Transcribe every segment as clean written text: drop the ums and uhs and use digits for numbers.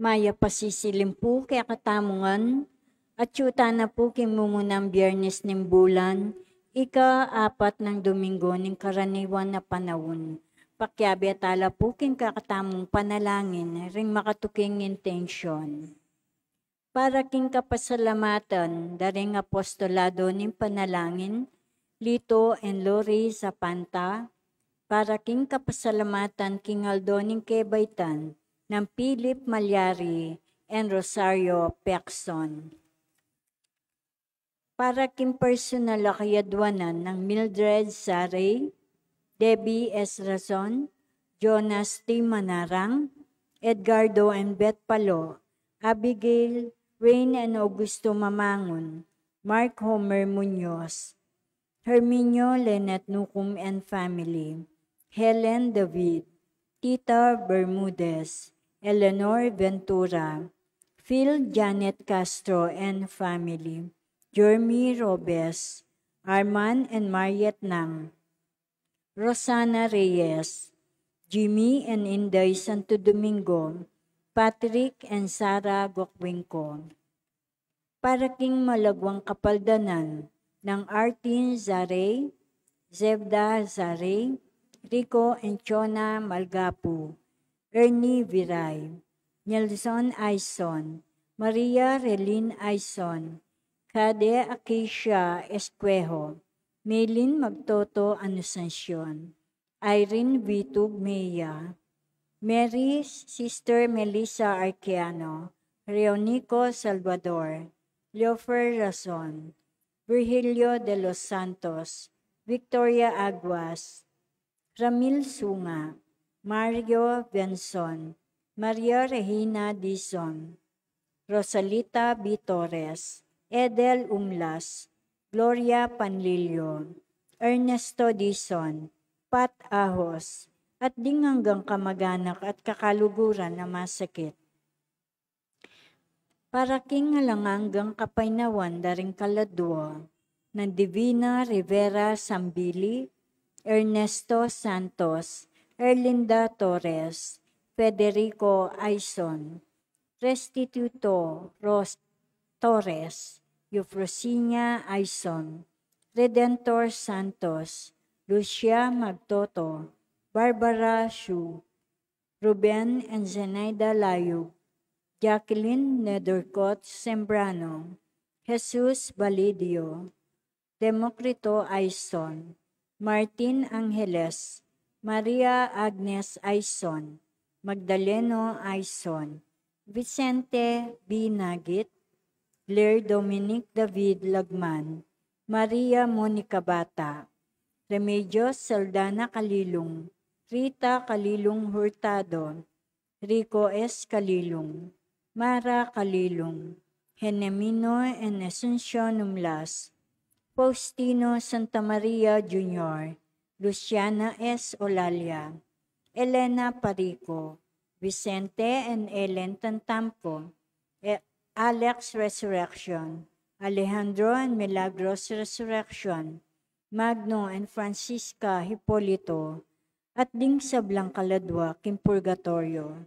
Maya pasisilim po kaya katamungan, at yuta na po kimumunang biyernes ng bulan, ika-4 ng Domingo ng karaniwan na panahon. Pakyabi at ala po king kakatamong panalangin, ring makatuking intensyon. Para king kapasalamatan, daring apostolado ng panalangin, Lito and Lori Zapanta, para king kapasalamatan king Aldo ng Kebaytan, ng Philip Malyari and Rosario Pecson. Para king personal akayadwanan ng Mildred Saray, Debbie S. Razon, Jonas T. Manarang, Edgardo and Beth Palo, Abigail, Rain and Augusto Mamangon, Mark Homer Munoz, Herminio Lenet Nucum and family, Helen David, Tita Bermudez, Eleanor Ventura, Phil Janet Castro and family, Jeremy Robes, Arman and Mariet Nang, Rosana Reyes, Jimmy and Inday Santo Domingo, Patrick and Sara Gokwingko. Para king malagwang kapaldanan ng Artin Zare, Zebda Zare, Rico and Chona Malgapu, Ernie Viray, Nelson Aison, Maria Relin Aison, Kade Acacia Esquejo, Maylin Magtoto Anusansyon, Irene Vitug Meya, Mary Sister Melissa Arqueano, Reonico Salvador, Leofer Razon, Virgilio de los Santos, Victoria Aguas, Ramil Sunga, Mario Benson, Maria Regina Dizon, Rosalita B. Torres, Edel Umlas, Gloria Panlilio, Ernesto Dizon, Pat Ahos, at ding hanggang kamag-anak at kakaluguran na masakit. Para king halanganggang kapainawan daring kaladwa ng Divina Rivera Sambili, Ernesto Santos, Erlinda Torres, Federico Aison, Restituto Ros Torres, Eufrosinia Aison, Redentor Santos, Lucia Magtoto, Barbara Shu, Ruben and Zenaida Layug, Jacqueline Nedercott Sembrano, Jesus Balidio, Democrito Aison, Martin Angeles, Maria Agnes Aison, Magdaleno Aison, Vicente B. Nagit, Blair Dominic David Lagman, Maria Monica Bata, Remedios Saldana Kalilong, Rita Kalilong Hurtado, Rico S. Kalilong, Mara Kalilong, Henemino and Asuncion Umlas, Faustino Santa Maria Jr., Luciana S. Olalia, Elena Parico, Vicente and Ellen Tantampo, Alex Resurrection, Alejandro and Milagros Resurrection, Magno and Francisca Hipolito, at ding sablang kaladwa kim purgatorio.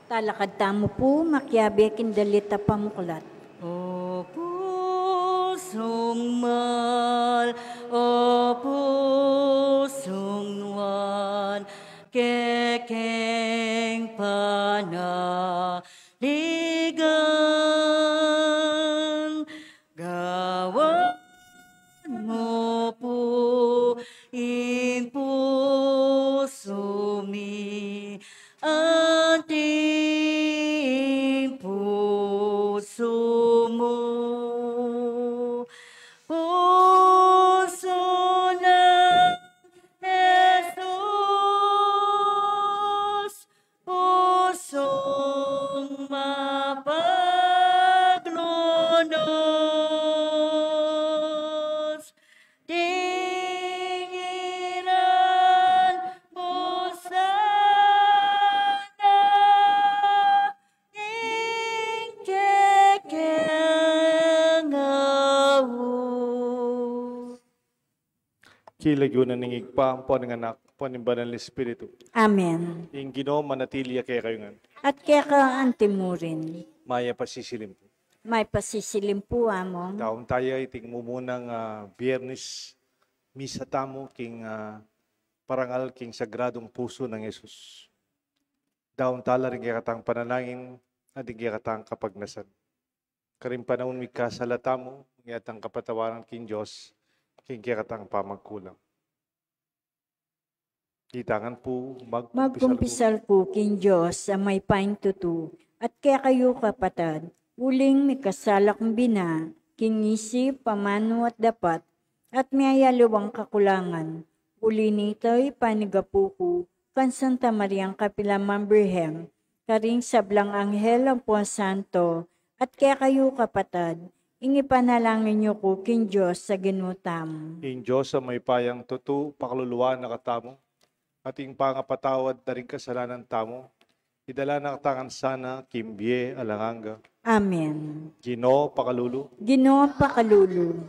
Talakad tamo po, makyabe kindalita pamuklat. O pusong mal, o pusong nuan, kekeng panaligan, gawan mo po impuso mi, ating puso mo. Puso ng Jesus, pusong Kilagyo na ningigpaam po ng anak po ng Banal na Espiritu. Amen. Yung Ginoo manatili kaya kayo nga. At kaya ka antimurin. Maya pasisilim po. May pasisilim po among. Taon tayo iting mumunang Biyernes misa tamo king parangal king sagradong puso ng Yesus. Daon tala rin kaya katang panalangin at kaya katang kapagnasan. Karing panahon mi kasalata mo, ngayatang kapatawaran king Diyos, king kaya katang pamagkulang. Kitangan po, Magkumpisal po king Diyos sa may paintutu, at kaya kayo kapatad, uling may kasalak bina, king isip, pamano at dapat, at may ayaluwang kakulangan. Uli nito'y panigapuku, kan Santa Mariang Kapilamang Birhem, karing sablang anghel ang Puan Santo, at kaya kayo kapatad, ingipanalangin niyo ko king Diyos sa ginutam. In Diyos sa may payang tutu, pakaluluwa na katamo, ating pangapatawad na rin kasalanan tamo, idala na katangan sana, kimbye, alanganga. Amen. Ginoo pakalulu, Ginoo pakalulu,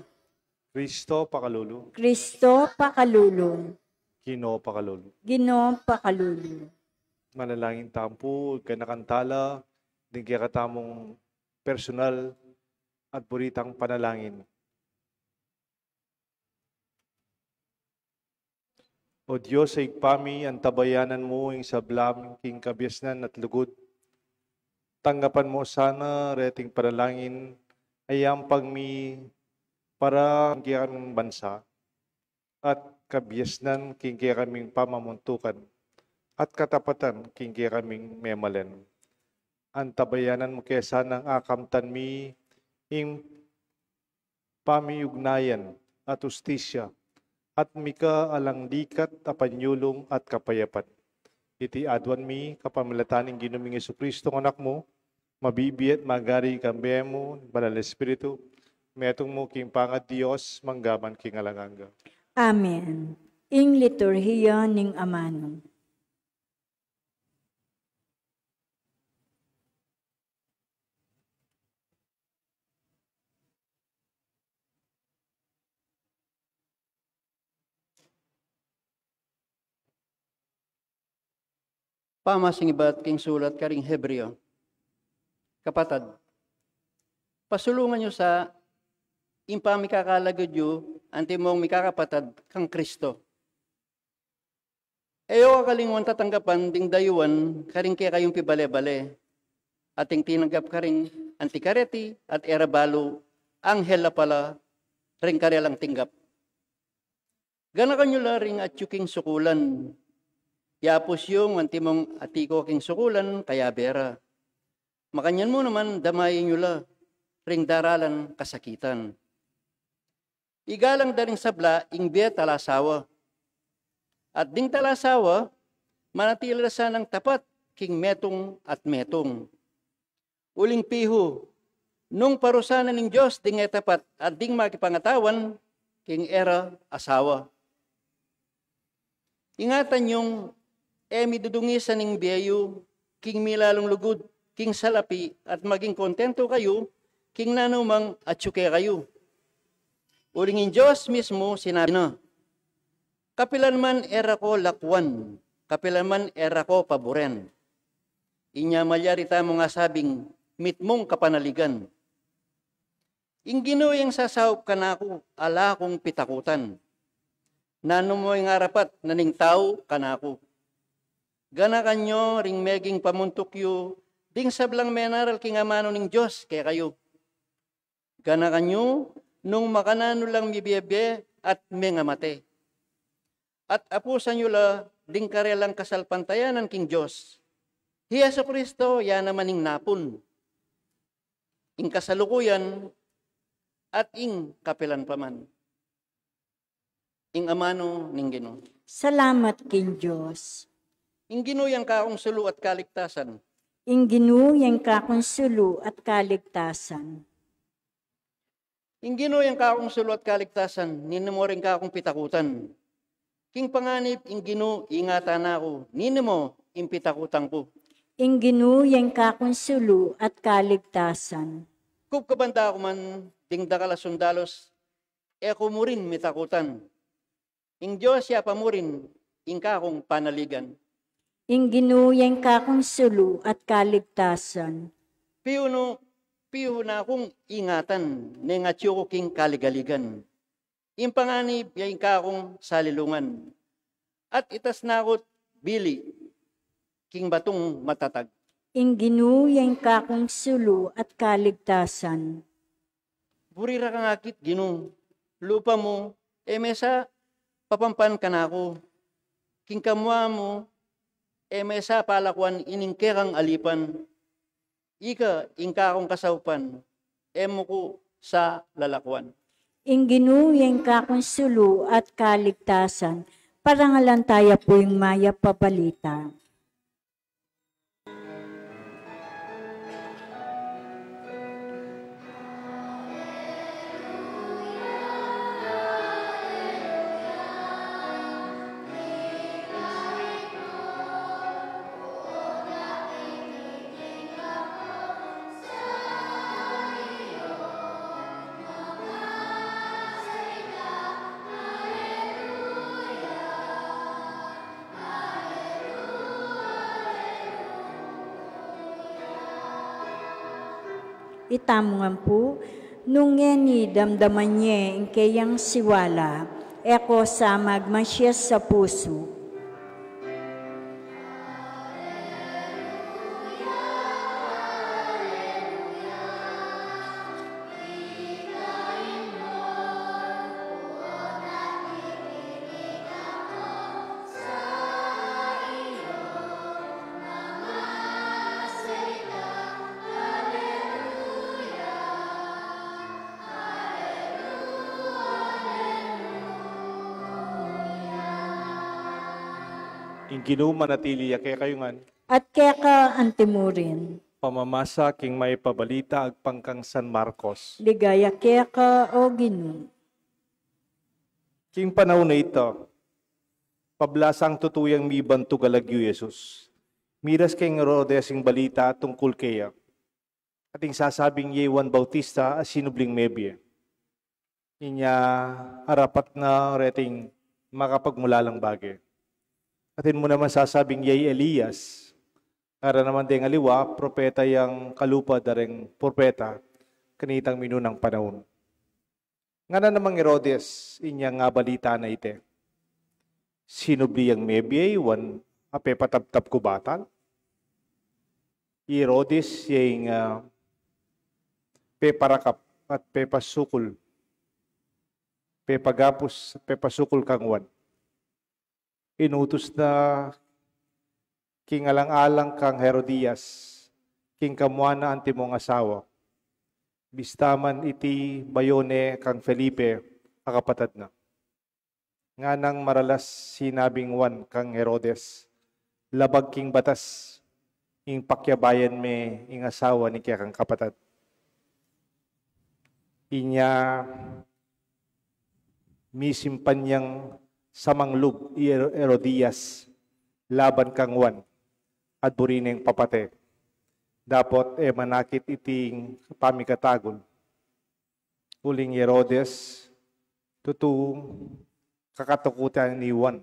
Kristo pakalulu, Kristo pakalulu, Ginoo pakalulu. Ginoo pakalulu. Manalangin tampo, kanakantala, din kaya katamong personal at buritang panalangin. O Diyos, ay pami ang tabayanan mo yung sablam, king kabyasnan at lugod. Tanggapan mo sana reting panalangin ay ang pagmi para kaya kaming bansa at kabyasnan king kaya kaming pamamuntukan at katapatan king kaya kaming memalen. Ang tabayanan mo kaya sanang akamtan mi ing pamiugnayan at ustisya at mika alang dikat apanyulong at kapayapan. Iti adwan mi kapamilataning ginuming Jesucristo ng anak mo, mabibiyat magari kambe mo, Banal na Espiritu, metong mo king pangad Diyos, manggaman king alanganga. Amen. Ing liturhiya ning amano. Pamasing iba't king sulat karing Hebreo. Kapatad, pasulungan nyo sa impang mikakalagod yu, anti mong mikakapatad kang Kristo. Eyo kalingon tatanggapan ding dayuan karing kaya kayong pibale-bale. Ating tinanggap karing antikareti at erabalo, anghel na pala, ring karelang tinggap. Ganakan nyo la ring at yuking sukulan. Yapos yung antimong atiko king sukulan, kaya bera. Makanyan mo naman, damayin nyo la, ring daralan kasakitan. Igalang daring sabla, ingbe talasawa. At ding talasawa, manatila sanang tapat, king metong at metong. Uling piho, nung parusanan ng Diyos, ding tapat, at ding makipangatawan, king era asawa. Ingatan yung midudungisan ng biyayo, king milalong lugod, king salapi, at maging kontento kayo, king nanumang at syuke kayo. Ulingin Diyos mismo sinabi na, kapilan man era ko lakwan, kapilan man era ko paboren. Inya malyarita mo nga sabing, mitmong kapanaligan. Ingino yung sasawap ka na ako, ala kong pitakutan. Nano mo yung arapat, naning tao ka na ako. Gana kanyo ring meging pamuntukyo, ding sablang menaral king amano ning Diyos kaya kayo. Gana kanyo, nung makanano lang mibiyebe at mengamate. At apusan nyo la, ding karelang kasalpantayanan king Diyos. Hiya sa Kristo, yan naman ing napon. Ing kasalukuyan, at ing kapilan paman. Ing amano ning Ginoo. Salamat king Diyos. Ing ginuyang kaong sulu at kaligtasan. Ing ginuyang kakonsulo at kaligtasan. Ing ginuyang kaong sulu at kaligtasan, ninimo rin kakong pitakutan. King panganib, ing ginu, ingatan ako, ninimo, impitakutan ko. Ing ginuyang kakonsulo at kaligtasan. Kung kabanda ako man, ding dakala sundalos, eko mo rin mitakutan. Ing Diyos siya pamurin, ingka kong panaligan. Ing ginuyang kakong sulu at kaligtasan. Piyo na akong ingatan, nengatyo ko king kaligaligan. Ing panganib, yung ka akong salilungan. At itas na ako't bili, king batong matatag. Ing ginuyang kakong sulu at kaligtasan. Burira kang akit, ginong, lupa mo, mesa, papampan ka na ako. King kamwa mo, mesa palakwan, iningke kang alipan. Ika, ingka akong kasaupan, emo ko sa lalakwan. Ing ginuyang kakong sulu at kaligtasan. Parangalan tayo po yung maya pabalita. Itamungan po, nung ni damdaman niya ang kayang siwala, eko sa magmasya sa puso. Ing ginumanatili kaya kayungan, At kaya ka antimurin, pamamasa king may pabalita agpangkang San Marcos. ligaya kaya ka o ginu. King panahon na ito, pablasang tutuyang mibanto galagyo Jesus. Miras king Herodes ing balita tungkol kaya. Ating sasabing Yewan Bautista as sinubling mebye. Inya arapat na reting makapagmulalang bagay. Atin mo naman sasabing Yay Elias. Ara naman ding aliwa, propeta yang kalupa dareng propeta, kanitang minunang panahon. Nga na namang Herodes, inya nga balita na ite. Sinubli ang mebye, wan ape pataptap ko batal. Herodes yung peparakap at pepasukul. Pepagapos, pepasukul kang wan. Inutos na king alang-alang kang Herodias, king kamuana anti mong asawa. Bistaman iti bayone kang Felipe, akapatad na. Nga nang maralas sinabing wan kang Herodes, labag king batas, ing pakyabayan me ing asawa ni kaya kang kapatad. Inya misimpan niyang samanglub Herodias, laban kang wan, at burineng papate. Dapat manakit iting pamikatagol. Uling Herodes, tutong kakatukutan ni Juan.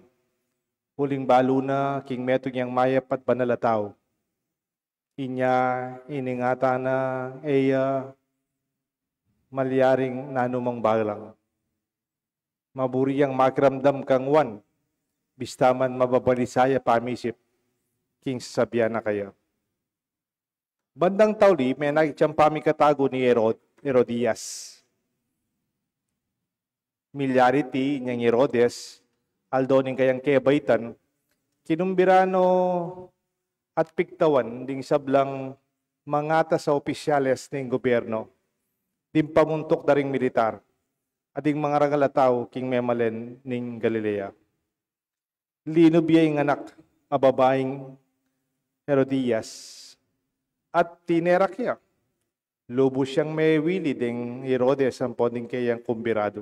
Uling balo na king metong yang mayap at banalataw. Inya iningata na malyaring nanumang balang. Maburiyang makiramdam kang Juan, bistaman mababalisaya pamisip, king sasabihan na kaya. Bandang tawli, may nakitiyang pamikatago ni Herodias. Milyarity niyang Herodes, aldoning kayang kebaitan, kinumbirano at piktawan ding sablang mangata sa opisyales ng gobyerno, din pamuntok daring militar, ading mga ragalataw king memalen ning Galilea. Linubya yung anak, a babaeng Herodias, at tinerak niya. Lubos siyang may wili ding Herodes ang poding kayang kumbirado.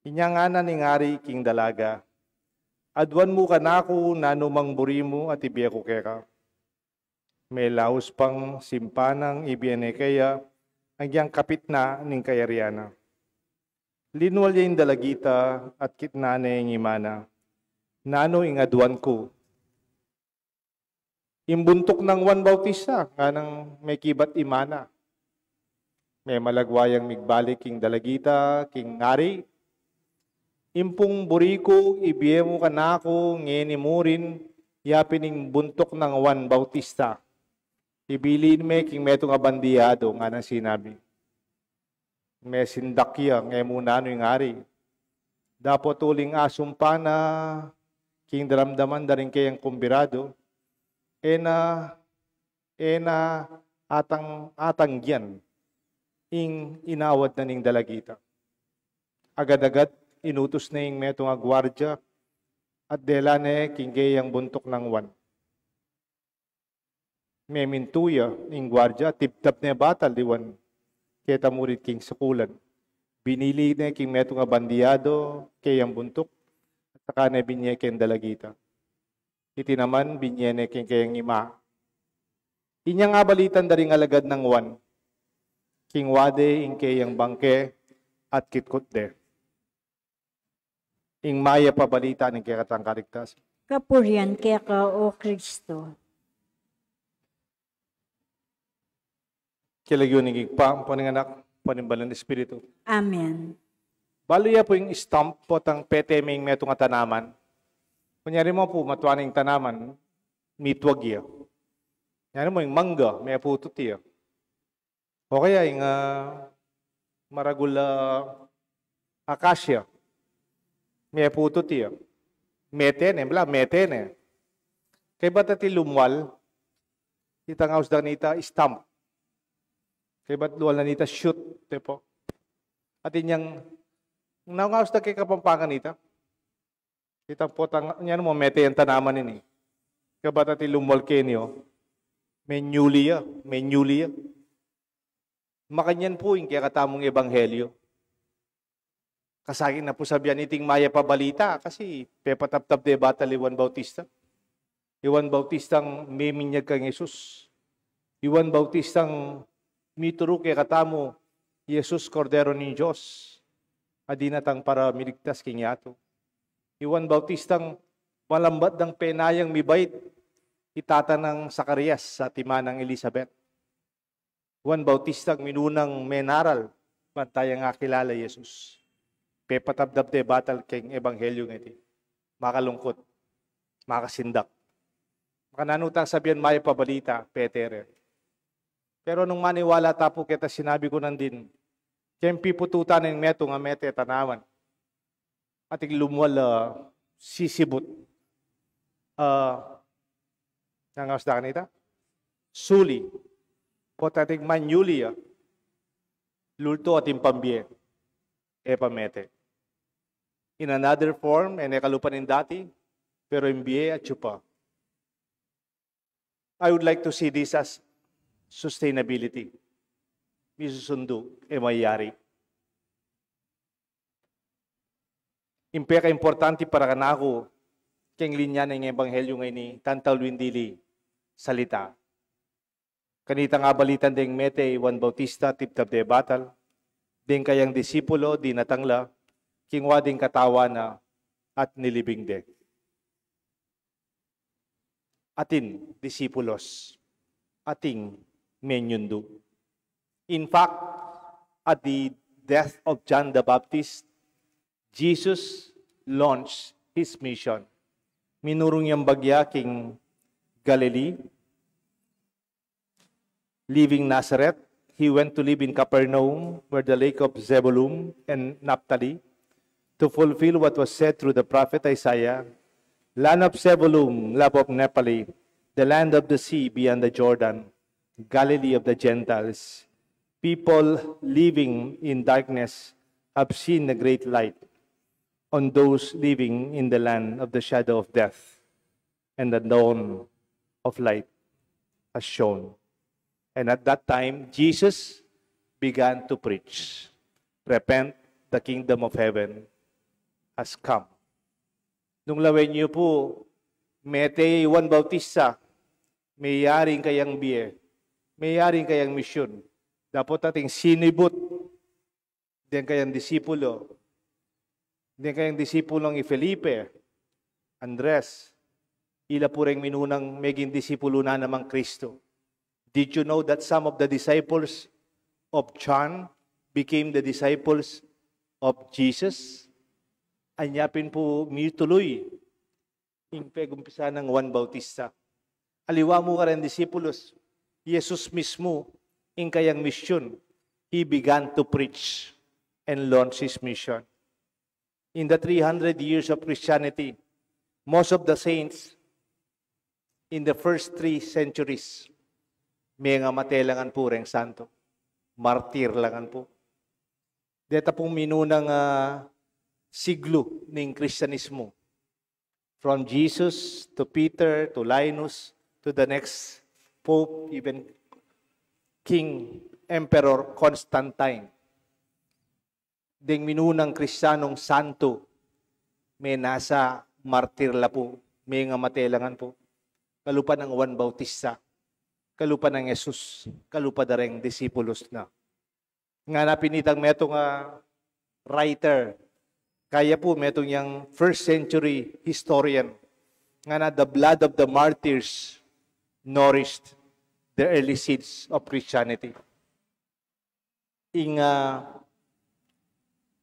Inyangana ning ari king dalaga, adwan mo ka na ako nanumang buri mo at ibiya ko kaya. May laos pang simpanang ibiyane kaya, ang kapit na ning kayariana. Linwal yung dalagita at kitnane yung imana. Nano ing aduan ko. Imbuntok ng Juan Bautista, nga nang may kibat imana. May malagwayang migbalik king dalagita, king ngari. Impong buriko, ibiye mo kanako, ngeni mo rin, yapining buntok ng Juan Bautista. Ibilin me king metong abandiyado, nga nang sinabi. May sindakya, ngay muna ano yung ngari. Dapat uling asumpa na king daramdaman da rin kayang kumbirado, atang yan, ing inawad na ning dalagita. Agad-agad, inutos na yung metong agwardya, at delane king kayang buntok ng Juan. May mintuya, ing gwardya, tip-tap na batal, diwan. Kaya murit king sukulan. Binili na king metong abandiyado, kayang buntok, at saka na binye king dalagita. Iti naman, binye na king kayang ima. Inyang abalitan da ring alagad ng Juan. King wade, ing kayang bangke, at kitkot de. Ing maya pabalita ng kaya katang karigtas. Kapurian kaya ka, O Kristo. Kilagyon ng igpa, paninganak, panimbalan ng Espiritu. Amen. Balo ya po yung stamp po tang peteming metong tanaman. Kunyari mo po, matuaning tanaman, mitwag ya. Kunyari mo yung mangga, may putot ya. O kaya yung maragula akasya, may putot ya. Metene, metene. Kaya ba't ati lumwal, itang house da nita, stamp. Kaya ba't luwal na nita, shoot, tepo. At inyang, nangawas na kay kapampangan nita. Kitang potang, yan mo, mete yung tanaman ini. Kaya ba't ati lumwal kenyo, may nyuliya. Makanyan po yung kaya katamong ebanghelyo. Kasagin na po sabihan iting maya pabalita, kasi pepatap-tap de batal Juan Bautista. Juan Bautistang may minyag kang Jesus. Juan Bautistang mituro kay katamo, Jesus Cordero ni Diyos, adinatang para miligtas kinyato. Juan Bautistang malambat ng penayang mibait, itata ng Zacarias sa timanang Elizabeth. Juan Bautistang minunang menaral, bantayang akilala Jesus. Pepatabdab de batal keng ebanghelyo ngiti. Makalungkot, makasindak. Makananutang sabihan maya pabalita, Peter. Pero nung maniwala tapo kita, sinabi ko nandin, kempi pututan ng meto nga mete tanawan. At lumwal sisibot. Nangawas na kanita? Suli. Potating manyuli lulto at impambie. Epamete. In another form, kalupan ng dati, pero imbie at chupa. I would like to see this as sustainability. Misusundo, mayayari. Impeka importante para kanako, keng linya ng ebanghelyo ngayon ni Tantalwin Dili, salita. Kanita nga balitan ding mete, Juan Bautista, tiptab de batal, ding kayang disipulo, di natangla, kingwa ding katawa na, at nilibing de. Atin, disipulos, ating menyundo. In fact, at the death of John the Baptist, Jesus launched his mission. Minurong niyang bagya king Galilee. Leaving Nazareth, he went to live in Capernaum, where the lake of Zebulun and Naphtali, to fulfill what was said through the prophet Isaiah, land of Zebulun, love of Naphtali, the land of the sea beyond the Jordan, Galilee of the Gentiles. People living in darkness have seen the great light. On those living in the land of the shadow of death, and the dawn of light has shone. And at that time, Jesus began to preach, repent, the kingdom of heaven has come. Nung lawen niyo po, mete Juan Bautista, may yaring kayang biye, may yaring kayang misyon. Dapat ating sinibot, din kayang disipulo, Hindi kayong disipulong Felipe, Andres, ila po rin minunang meging disipulo na namang Kristo. Did you know that some of the disciples of John became the disciples of Jesus? Anyapin po tuloy yung pegumpisa ng Juan Bautista. Aliwa mo ka rin disipulos. Jesus mismo, in kayang mission, He began to preach and launch His mission. In the 300 years of Christianity, most of the saints in the first 3 centuries, may nga matelangan po rin santo. Martir langan po. Deta pong minunang siglo ng Kristyanismo. From Jesus to Peter to Linus to the next Pope, even King Emperor Constantine. Ding minunang Kristiyanong santo, may nasa martir la po, may nga matelangan po. Kalupa ng Juan Bautista, kalupa ng Jesus, kalupa da rin disipulos na. Nga napinitang metong writer, kaya po metong yung first century historian, nga na the blood of the martyrs nourished the early seeds of Christianity.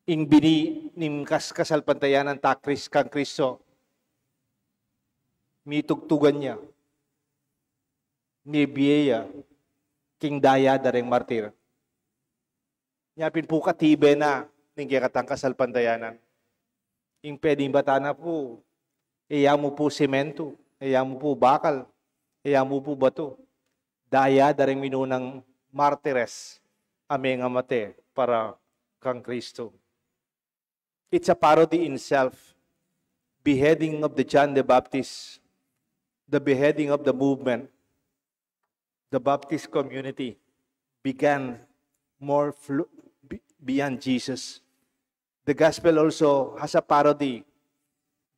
Ing bini nim kasalpantayanan takris kang Kristo, mitugtugan niya, ni biyaya, king daya dareng martir. Nyapin po katibe na, ning katang kasalpantayanan. Ing pwedeng batana po, iya mo po semento, iya mo po bakal, iya mo po bato. Daya dareng minunang martires, ame nga mate, para kang Kristo. It's a parody in self. Beheading of the John the Baptist, the beheading of the movement, the Baptist community began more beyond Jesus. The gospel also has a parody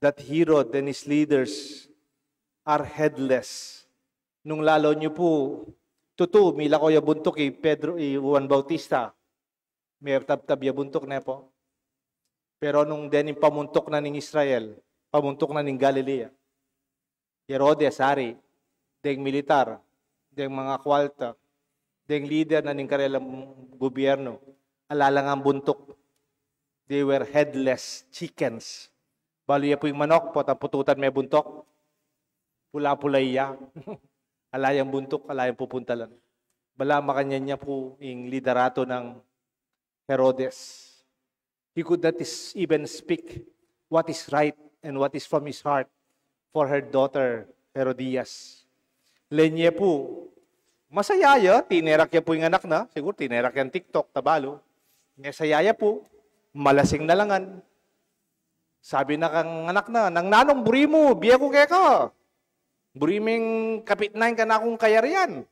that Herod and his leaders are headless. Nung lalo niyo po, mila ko buntok Pedro, Juan Bautista, may tab-tab buntok na po. Pero nung dening pamuntok na ng Israel, pamuntok na ng Galilea, Herodes, hari, deng militar, deng mga kwalta, deng leader na ng karelang gobyerno, alalang ang buntok. They were headless chickens. Balo po yung manok, pututan may buntok. Pula-pulay ya. Alayang buntok, alayang pupuntalan. Bala makanya niya po yung liderato ng Herodes. He could not even speak what is right and what is from his heart for her daughter, Herodias. Lenye po, masayaya, tinerak yan po yung anak na, siguro tinerak yan TikTok, tabalo. Masayaya po, malasing na langan. Sabi na kang anak na, nang nanong buri mo, biya ko kaya ka. Buri ming kapitnain ka na akong kayarian.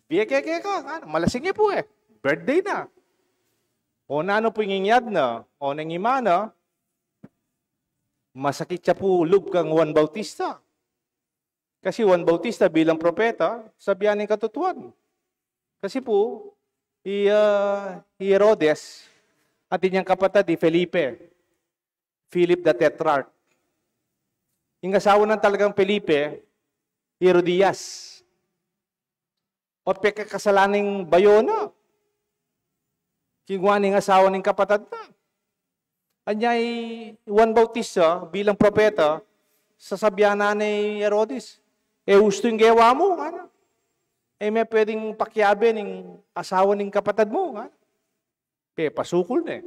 Biya kaya ka, malasing niya po birthday na. O nano po yung inyad na, o nang imana, masakit siya po loob kang Juan Bautista. Kasi Juan Bautista bilang propeta, sabihan ng katutuan. Kasi po, Herodes at inyang kapatid, Felipe, Philip the Tetrarch. Yung asawa ng talagang Felipe, Herodias. O pekakasalaning Bayona. Kingwa ng asawa ng kapatid na. Anyay Juan Bautista bilang propeta, sasabihan na ni Herodes, gusto yung gawa mo, may pwedeng pakyabe ng asawa ng kapatid mo, pasukol na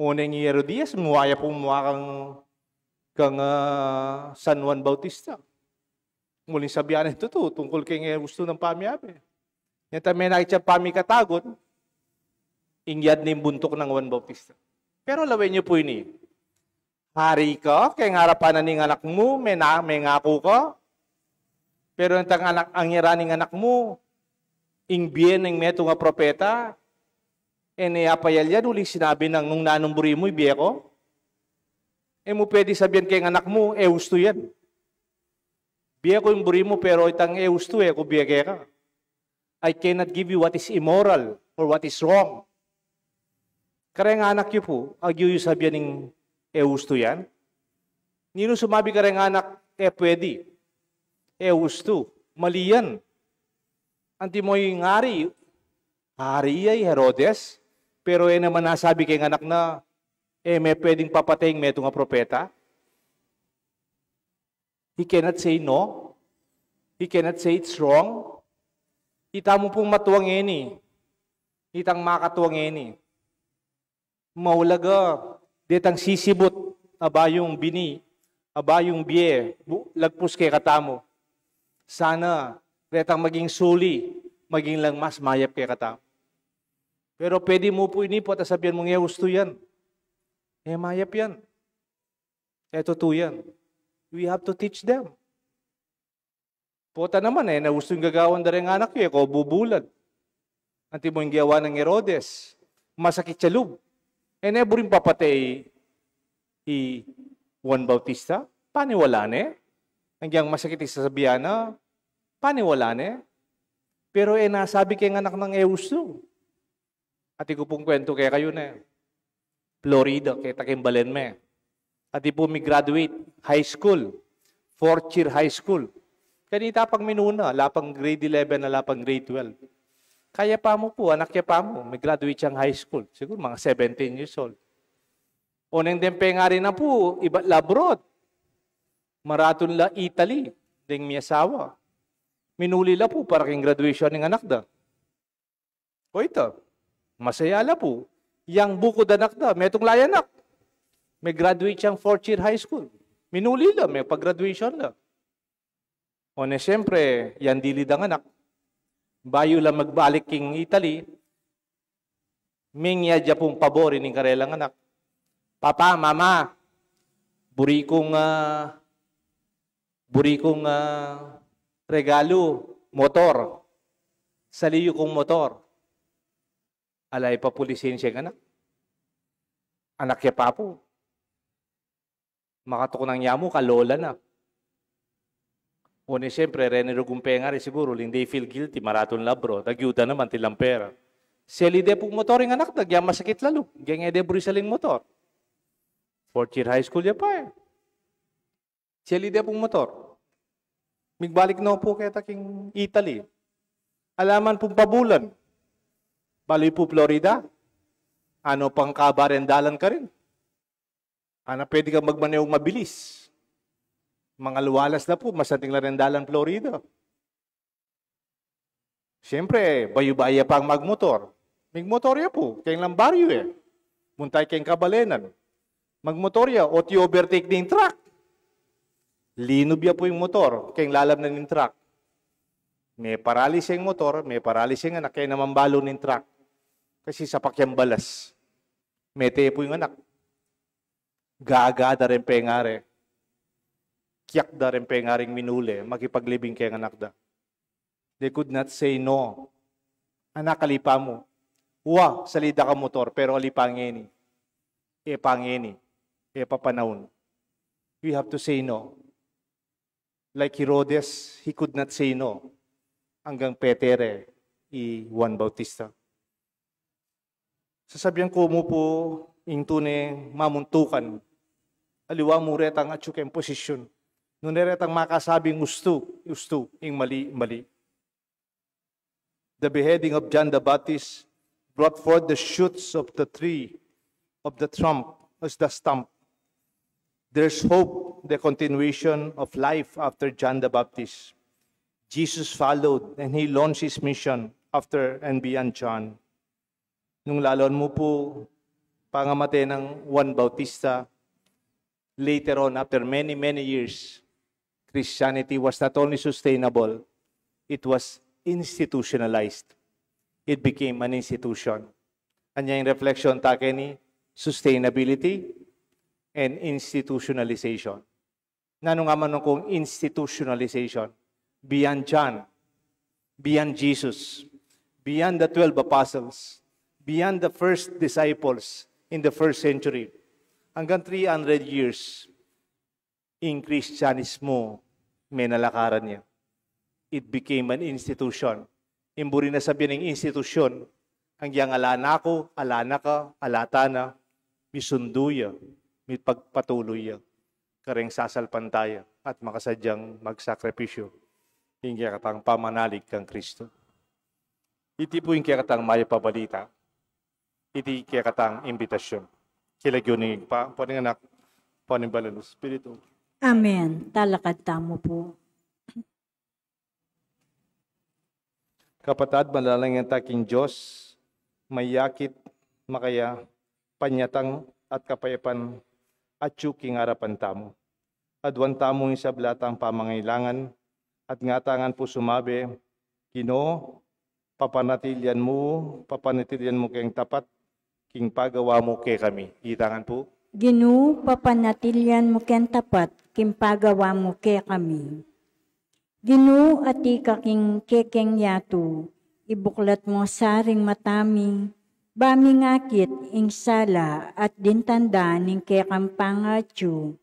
Unang ni Herodias, muwaya po kang San Juan Bautista. Muling sabihan ito tungkol kay gusto ng pamyabe. Yan tayo may nakita pamikatagot, ingyad na yung buntok ng Juan Bautista. Pero lawin niyo po ini. Hari ka, kaya harapan na ng anak mo, may ngako ka. Pero ang iraning anak mo, ingbiyen ng meto nga propeta, apayal yan, uling sinabi ng nung nanumburi mo, ibiye ko. Mo pwede sabihin kay anak mo, gusto yan. Biya ko yung buri mo, pero itang gusto kung biya kaya ka. I cannot give you what is immoral or what is wrong. Kareng anak yu po, agyo yu sabihan ng eusto yan. Nino sumabi kareng anak, pwede. Eusto, mali yan. Anti mo yung hari ay Herodes, pero naman nasabi kay anak na, may pwedeng papataying meto nga propeta. He cannot say no. He cannot say it's wrong. Ita mo pong matuwang eni. Itang makatuwang eni. Maulaga, detang sisibot, abayong bini, abayong biye, lagpus kay katamo. Sana, detang maging suli, maging lang mas mayap kay katamo. Pero pwede mo po inipot at sabihan mong gusto yan. Mayap yan. Totoo yan. We have to teach them. Pota naman na gusto yung gagawan na rin anak ko, bubulad. Anti mo yung gawa ng Herodes. Masakit sa loob. Nebo rin papatay Juan Bautista. Paniwala na Hanggang masakit sa sabihan na, paniwala na Pero nasabi kay anak ng Eusto. At ko pong kwento kaya kayo na Florida, kaya takimbalen me. At po may graduate high school, 4th year high school. Kanita pang minuna, lapang grade 11 na lapang grade 12. Kaya pa mo po, anak kaya pa mo, may graduate siyang high school. Siguro mga 17 years old. Unang dempe nga rin na po, iba labrot. Maraton la Italy, ding may asawa. Minuli la po para king graduation ng anak da. O ito, masaya la po. Yang buko da anak da, metong layanak. May graduate siyang 4th year high school. Minuli la, may pag-graduation la. O na siyempre, yan dilid ang anak. Bayo lang magbalik king Italy, mingya dya pong pabori ng karelang anak. Papa, mama, buri kong regalo, motor. Saliyo kong motor. Alay pa pulisin siya anak. Anak kaya pa po. Makatok ng yamo, kalola na. Una siyempre, Rene Rugumpenga rin siguro, hindi feel guilty, maraton labro, nagyuda naman, tilang pera. Seli de po motoring anak, nagyang masakit lalo. Geng ede brisaling motor. 4th year high school ya pa Seli de po motor. Migbalik na po kaya taking Italy. Alaman pong pabulan. Baloy po Florida. Ano pang kabarendalan ka rin. Ano pwede kang magmaneong mabilis. Mga luwalas na po, masating larendalan Florida. Siyempre, bayo-baya pang magmotor. Magmotorya po, kayong lambaryo Muntay kayong kabalenan. Magmotorya, o overtake ng truck. Linubya po yung motor, kayong lalabnan ng truck. May paralis yung motor, may paralis yung anak, kaya naman balo ng truck. Kasi sapak yung balas. Mete po yung anak. Gaga da rin pengare. Kiyak da rin pengaring minuli, makipaglibing kayang anak da. They could not say no. Anak, alipa mo. Uwa, salida ka motor, pero alipangeni. Pangeni. Papanahon. We have to say no. Like Herodes, he could not say no. Hanggang Petere, Juan Bautista. Sasabihan ko mo po, yung tunay mamuntukan. Aliwa mo retang at yung posisyon. Nung retang makasabing gusto, yung mali. The beheading of John the Baptist brought forth the shoots of the tree of the trump as the stump. There's hope, the continuation of life after John the Baptist. Jesus followed and he launched his mission after and beyond John. Nung lalon mo po, pangamate ng Juan Bautista, later on, after many, many years, Christianity was not only sustainable, it was institutionalized. It became an institution. Anya yung reflection take ni sustainability and institutionalization. Nano nga man kung institutionalization? Beyond John, beyond Jesus, beyond the 12 apostles, beyond the first disciples in the first century, hanggang 300 years, in Christianismo, may nalakaran niya. It became an institution. Imburi na sabihin ng institusyon, ang giyang alana ko, alana ka, alatana, misunduya, mit pagpatuloy kareng sasalpantaya at makasadyang magsakripisyo. Yung kaya katang pamanalig kang Kristo. Iti po yung kaya katang maya pabalita. Iti kaya katang imbitasyon. Kilagyo ni pa, paning anak, paning balon Espiritu. Amen. Talakad tamo po. Kapatad, malalangyan taking Diyos, mayakit, makaya, panyatang at kapayapan at yuking harapan tamo. Adwan tamo yung sablatang pamangailangan at ngatangan po sumabi, Ginoo, papanatilyan mo kayong tapat, king pagawa mo kay kami. Itangan po. Ginoo, papanatilyan mo ken tapat, kimpagawa mo ke kami. Ginoo, ati kaking kekeng yato, ibuklat mo saring matami, bami ngakit ing sala at dintanda ning kekampangatyo,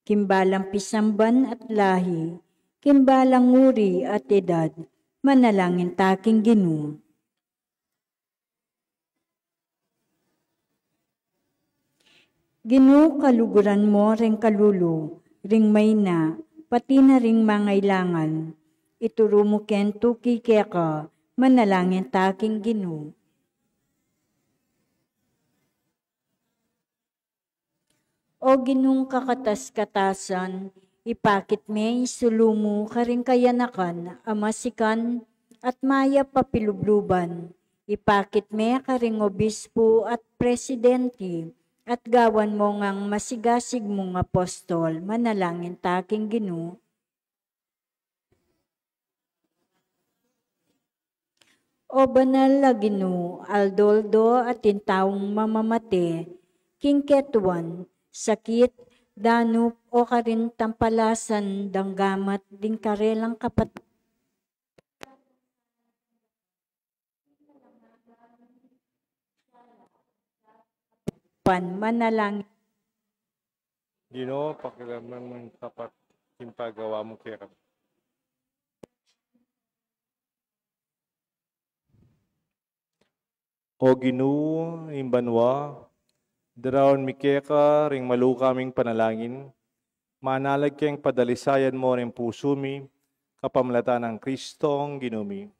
kimbalang pisamban at lahi, kimbalang nguri at edad, manalangin taking Ginoo. Ginoo, kaluguran mo ring kalulo, ring may na, pati na ring mangailangan. Ituro mo ken tuki keka, manalangin taking Ginoo. O Ginoong kakatas-katasan, ipakit me isulumo karing kayanakan, amasikan at maya papilubluban. Ipakit me karing obispo at presidente, at gawan mo ngang masigasig mong apostol, manalangin taking Ginoo. O banal na Ginoo, aldoldo at tintawong mamamate, kingketuan, sakit, danup o karin tampalasan, danggamat, ding karelang kapat. Manalangin. Ginoo, pakilaman mo yung tapat, king pagawa mo kay kami. O Ginoo, imbanwa, darawon mi keka ring malu kaming panalangin, manalag kayong padalisayan mo rin puso mi, kapamlatan ng Kristong Ginumi.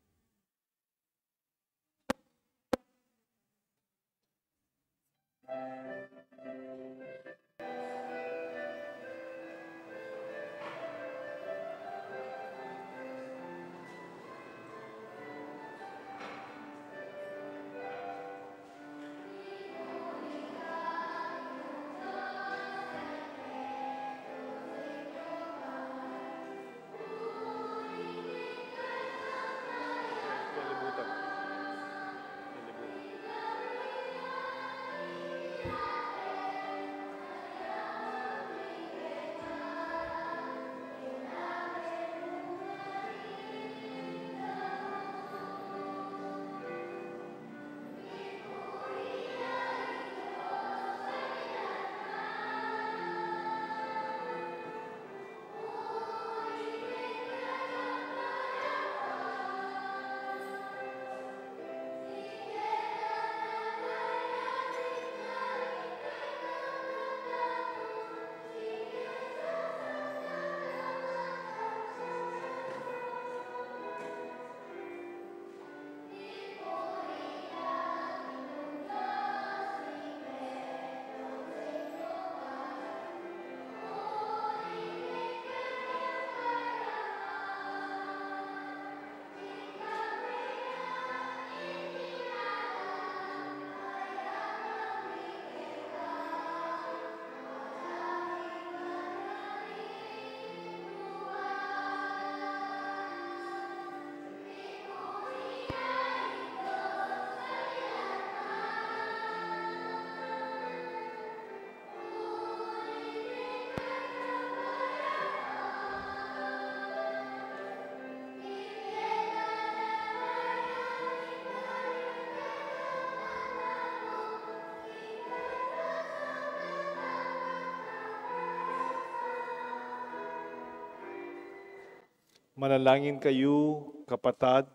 Manalangin kayo, kapatad,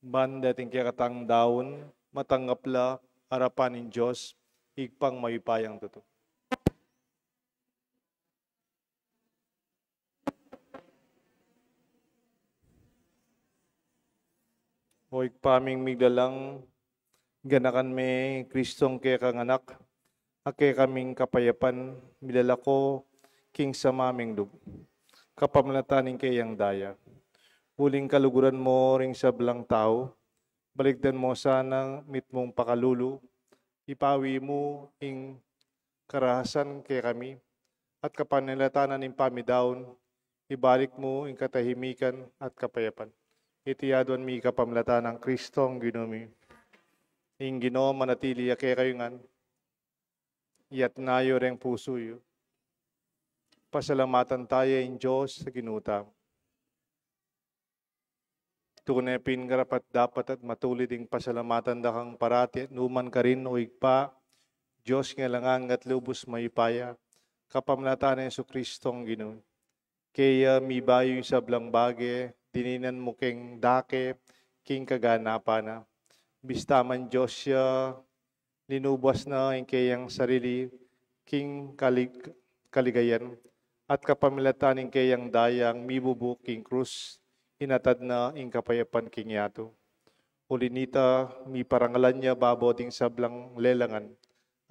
ban dating kaya katang daon, matanggapla harapan ng Diyos, igpang mayupayang totoo. O igpaming migdalang ganakan me Kristong kaya kang anak, ake kaming kapayapan, milalako king sa maming lub. Kapamlataning kayang daya. Huling kaluguran mo ring sa belang tao, baligdan mo sanang mitmong pakalulu, ipawi mo ing karahasan kay kami, at kapanilatanan ng pamidaon, ibalik mo ing katahimikan at kapayapan. Itiyadon mi kapamlata ng Kristong ginumi. Ing Ginoo manatili ake kayungan, iyat nayo reng puso yo. Pasalamatan tayo in Diyos sa ginuta. Tunay pingarapat dapat at matulid ing pasalamatan dakang parati at numan ka rin o igpa, Diyos nga langang at lubos mayipaya, kapamlatan ng Kristong Ginoo. Kaya mi bayo sa blang bage, dininan mo king dake, king kaganapa na. Bistaman Diyos siya, linubas na ing kayang sarili, king kaligayan, at kapamilatan ing kayang dayang mibubu king krus, inatad na ing kapayapan king yato. Ulinita, mi parangalan niya baboding sablang lelangan,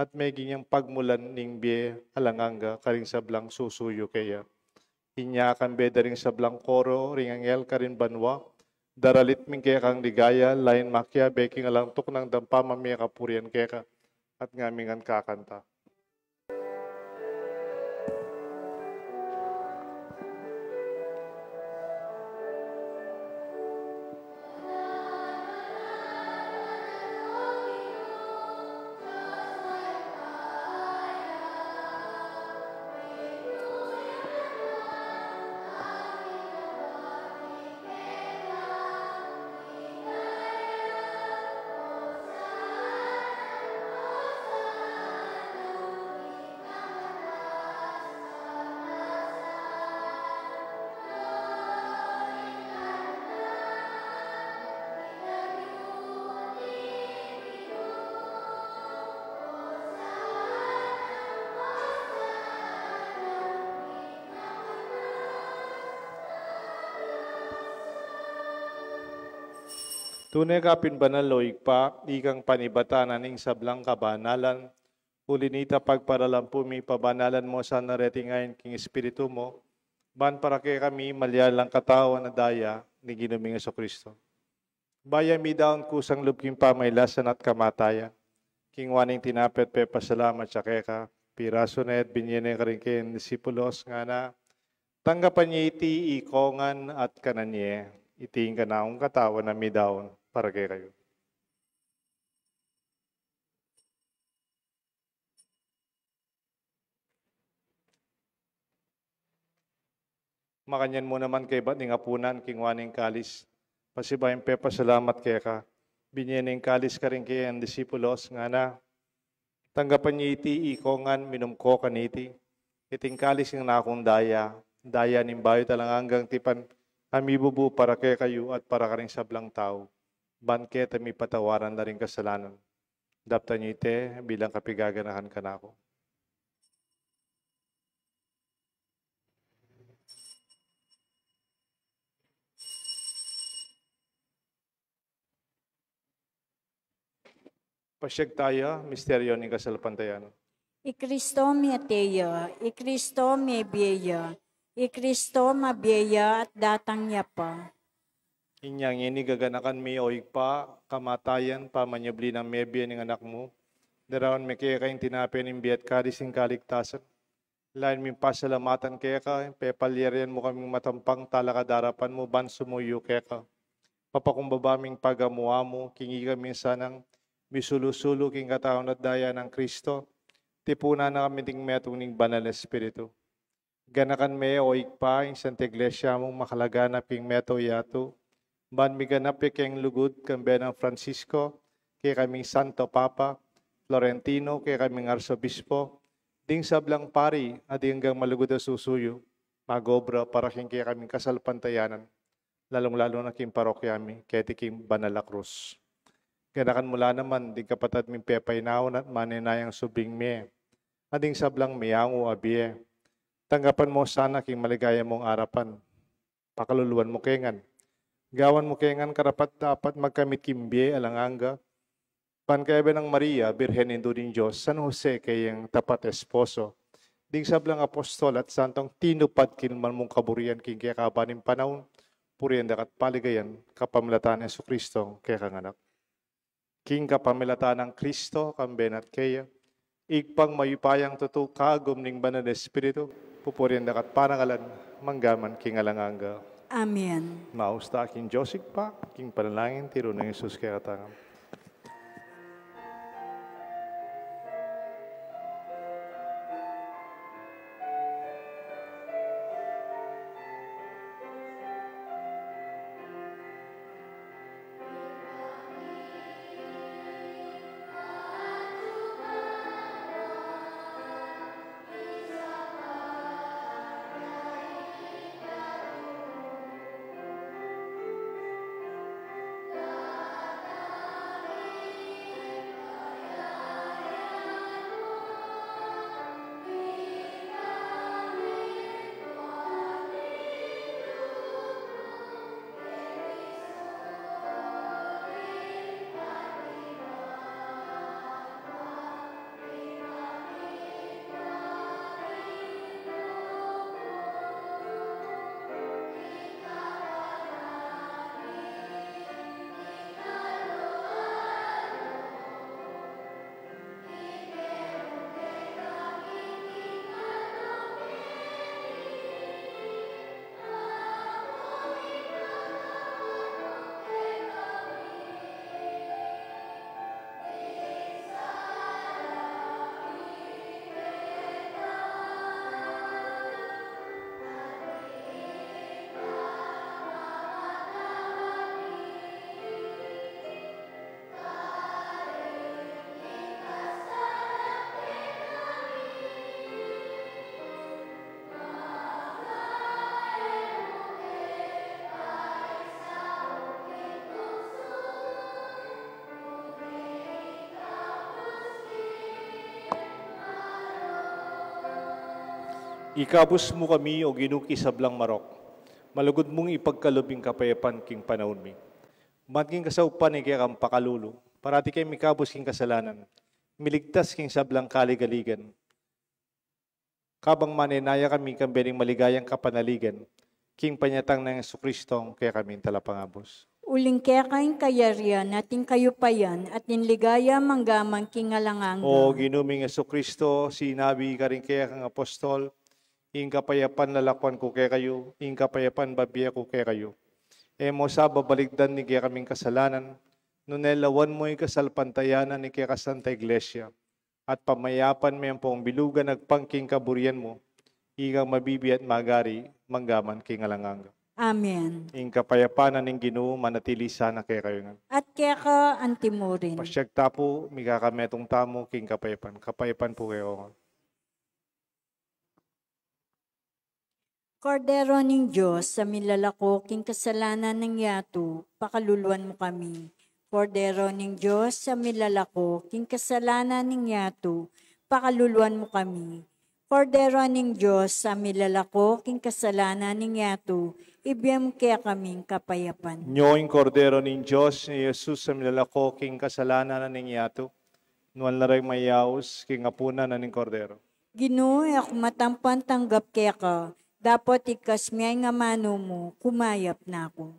at may ginyang pagmulan ning biye alanganga karing sablang susuyo kaya. Inya kan beda ring sablang koro, ring angel karin banwa, daralit ming kaya kang ligaya, lain makya, beking alang tuk ng dampa mamaya kapurian kaya ka, at ngamingan kakanta. Tunay kapin banaloy pa, ikang panibatanan ning sablang kabanalan, ulinita pagparalampumi pabanalan mo sa naretingayin king espiritu mo, ban para kay kami malyalang katawan na daya ni Ginuming Kristo. Baya mi daon kusang lubking pamaylasan at kamatayan, king waning tinapet pe pasalamat siya keka, piraso na et binyene ka rin kin disipulos nga na, tanggapan niya iti ikongan at kananye, iting kanaong katawan na mi daon para kay kayo. Makanyan mo naman kay ba't ning apunan, king waning kalis. Pasibayin pe pasalamat kay ka. Binyening kalis ka rin kay ang disipulos nga na. Tanggapan niya iti ikongan, minumko kaniti. Iting kalis ng nakong daya. Daya ning bayo talang hanggang tipan. Amibubu para kay kayo at para ka rin sablang tao. Banket mi patawaran na rin kasalanan. Dapta niyo ite bilang kapigaganahan ka na ako. Pasyag tayo, misteryo ng kasalpantayan. Ikristo mi ateya, Ikristo mi biya, Ikristo mabiya at datang niya pa. Inyang ini gaganakan mi o igpa, kamatayan, pamanyabli ng mebya ng anak mo. Darawan mi kaya kayong tinapin ng biyat kadising kaligtasan. Lain mi pasalamatan kaya ka, pepalyarian mo kaming matampang talakadarapan mo, ban sumuyo kaya ka. Papakumbabaming pagamuha mo, kingi kami sanang misulusulo king katawon at daya ng Kristo. Tipuna na kami ting metong ning banal na espiritu. Ganakan me o igpa, yung Santa Iglesia mong makalaganap king meto yato. Ban mi ganap keng lugod kambe ng Francisco, kay kaming Santo Papa, Florentino, kay kaming Arsobispo, ding sablang pari, at hanggang malugod na susuyo, magobra para kay kaming kasalpantayanan, lalong-lalo na king parokyami, kay tiking Banala Cruz. Ganakan mula naman, di kapatid mi pepaynaon at maninayang subing me. Ading sablang miyango abie. Tanggapan mo sana king maligaya mong arapan. Pakaluluan mo kengan. Gawan mo kengan karapat dapat magkamit kimbie alanganga. Pankayaba ng Maria, Birhen indo din Diyos, San Jose kayang tapat esposo. Ding sablang apostol at santong tinupad kinman mong kaburian king kaya kabaning panahon. Puriyan dakat paligayan kapamilatan Yesu Kristo kaya kanganak. King kapamilatan ng Kristo, kambenat kaya, igpang mayupayang tuto kagum ning banal na Espiritu, pupurian dakat parangalan, manggaman king alanganga. Amen. Mausta king Joseph pa, king panalangin, tiro ng Jesus kaya katangam. Ikabus mo kami o ginuki sa blang marok. Malugod mong ipagkalubing kapayapan king panahon mi. Matking kasaupan ni kaya kang pakalulo. Parati kayo mikabus king kasalanan. Miligtas king sablang kaligaligan. Kabang maninaya kami kambening maligayang kapanaligan. King panyatang ng Jesucristo kaya kami talapangabos. Uling kaya kayong kayarian, nating kayo payan, at ninligaya manggamang kingalanganga. O ginuming Jesucristo, sinabi ka rin kaya kang apostol, ing kapayapan lalakwan ko kaya kayo, ing kapayapan babiya ko kaya kayo. E mo sa babaligdan ni kaya kaming kasalanan, nunelawan mo yung kasalpantayanan ni kaya kasanta iglesia, at pamayapan mo yung pong bilugan nagpangking kaburian mo, igang mabibi at magari, manggaman kingalanganga. Amen. Ing kapayapanan ng Ginoo manatili sana kaya kayo nga. At kaya ka antimurin. Pasyag tapo, mikakametong tamo king kapayapan. Kapayapan po kayo. Kordero ng Diyos, sa milalako king kasalanan ng yato, pakaluluan mo kami. Kordero ng Diyos, sa milalako king kasalanan ng yato, pakaluluan mo kami. Kordero ng Diyos, sa milalako king kasalanan ng yato, ibiyam kaya kaming kapayapan. Nyoing kordero ng Diyos ni Jesus sa milalako king kasalanan ng yato, nuwan na rin mayaos king apunan na ng kordero. Ginoo, ako matampan tanggap kaya ka, dapat ikas miyay nga mano mo, kumayap na ako.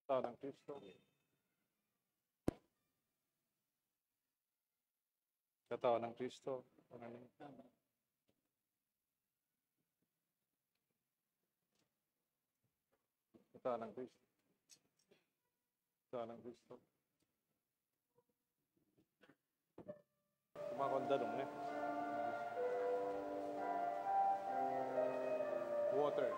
Tao ng Kristo. Katao ng Kristo. Katao ng Kristo. Saan ang gusto? Kumakonda dong, ne? Water.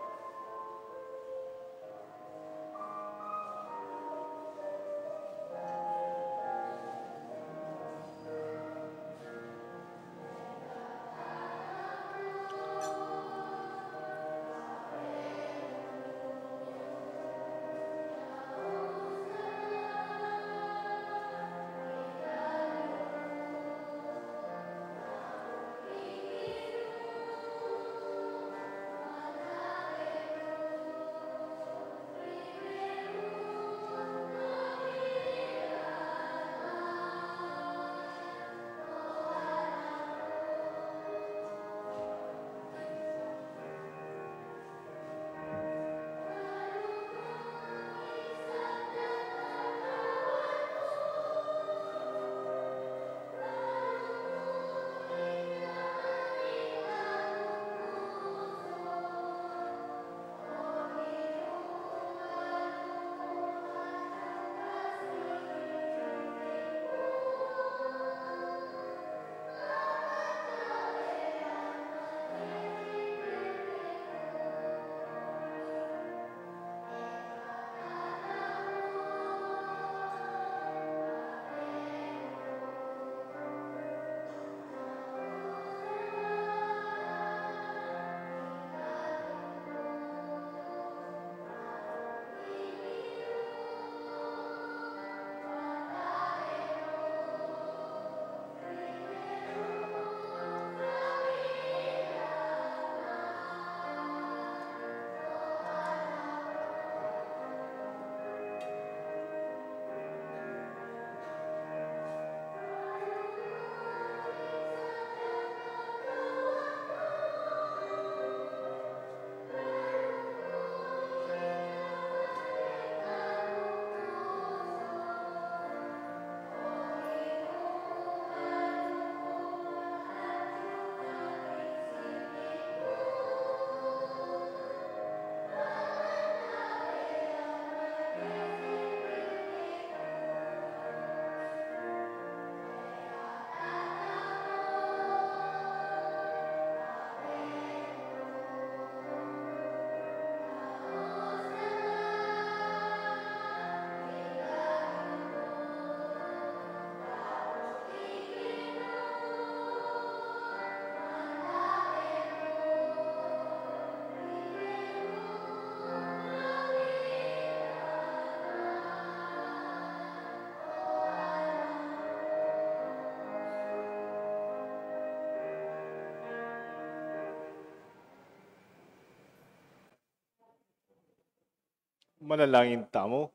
Manalangin tamo.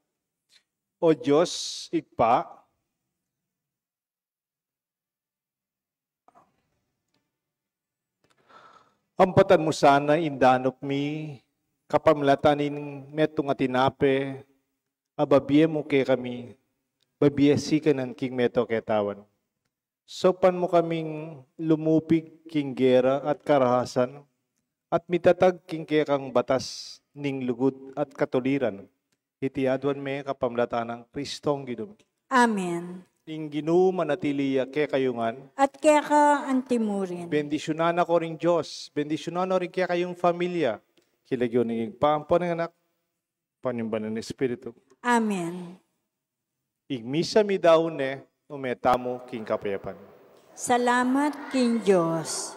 O Diyos, igpa, ampatan mo sana indanok mi, kapamlatanin metong atinape, ababiye mo kay kami, babiye sikanan king meto ketawan. Sopan mo kaming lumupig king gera at karahasan, at mitatag king kang batas ning lugod at katuliran. Iti adwan me kapamlatan ng Kristong Ginoo. Amen. Ing Ginoo manatiliya ke kayungan. At kaya ka antimurin. Bendisyonan ako ring Diyos. Bendisyonan rin kaya kayong familia. Kilagyo ng paampo ng anak. Panimbanan ng Espiritu. Amen. Igmisa mi daw ne, umetamo king kapayapan. Salamat king Diyos.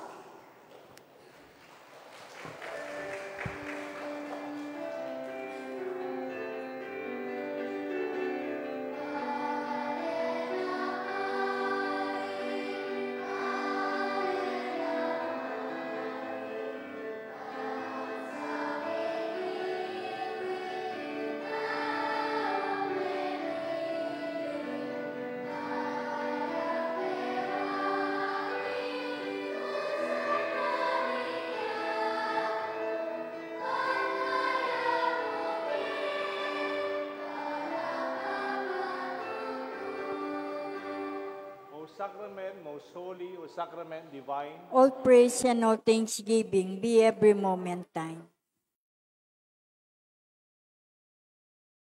Sacrament, most holy, O Sacrament divine, All praise and all thanksgiving be every moment thine.